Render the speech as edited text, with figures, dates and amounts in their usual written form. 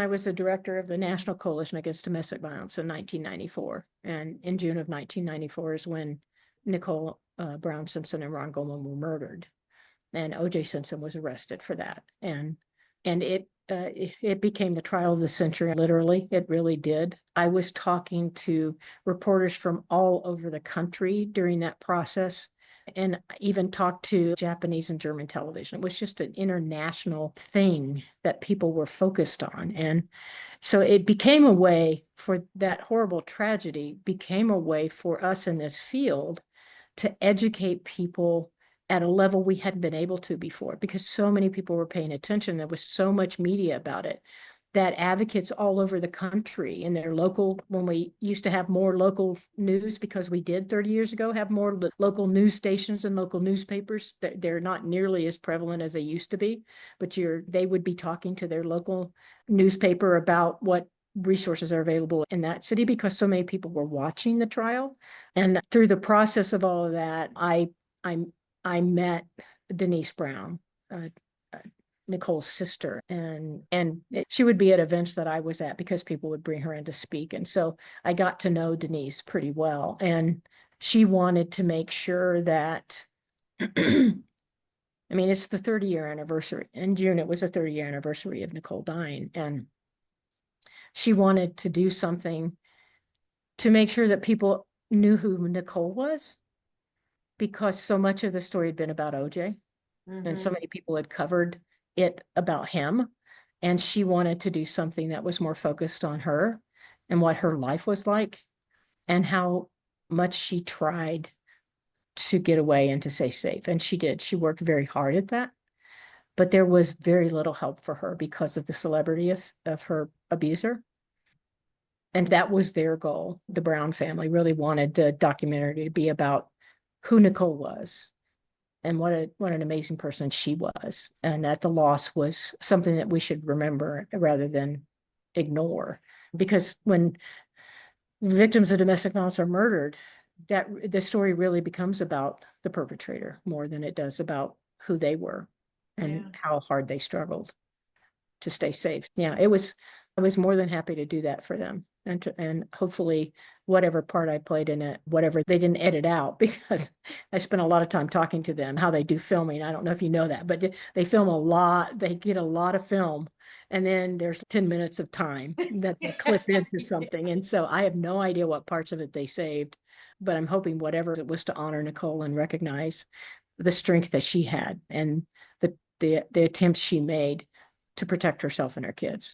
I was the director of the National Coalition Against Domestic Violence in 1994. And in June of 1994 is when Nicole Brown Simpson and Ron Goldman were murdered. And O.J. Simpson was arrested for that. And it became the trial of the century, literally. It really did. I was talking to reporters from all over the country during that process, and even talked to Japanese and German television. It was just an international thing that people were focused on. And so it became a way for that horrible tragedy, became a way for us in this field to educate people at a level we hadn't been able to before, because so many people were paying attention. There was so much media about it that advocates all over the country in their local, when we used to have more local news, because we did 30 years ago have more local news stations and local newspapers, they're not nearly as prevalent as they used to be, but they would be talking to their local newspaper about what resources are available in that city, because so many people were watching the trial. And through the process of all of that, I met Denise Brown, Nicole's sister, and she would be at events that I was at because people would bring her in to speak. And so I got to know Denise pretty well. And she wanted to make sure that, I mean, it's the 30-year anniversary. In June, it was the 30-year anniversary of Nicole dying. And she wanted to do something to make sure that people knew who Nicole was, because so much of the story had been about OJ, and so many people had covered it about him. And she wanted to do something that was more focused on her and what her life was like and how much she tried to get away and to stay safe. And she did. She worked very hard at that. But there was very little help for her because of the celebrity of her abuser. And that was their goal. The Brown family really wanted the documentary to be about who Nicole was and what an amazing person she was, and that the loss was something that we should remember rather than ignore. Because when victims of domestic violence are murdered, that the story really becomes about the perpetrator more than it does about who they were and how hard they struggled to stay safe. Yeah, I was more than happy to do that for them. And hopefully whatever part I played in it, whatever they didn't edit out, because I spent a lot of time talking to them, how they do filming. I don't know if you know that, but they film a lot. They get a lot of film. And then there's 10 minutes of time that they clip into something. And so I have no idea what parts of it they saved, but I'm hoping whatever it was to honor Nicole and recognize the strength that she had and the attempts she made to protect herself and her kids.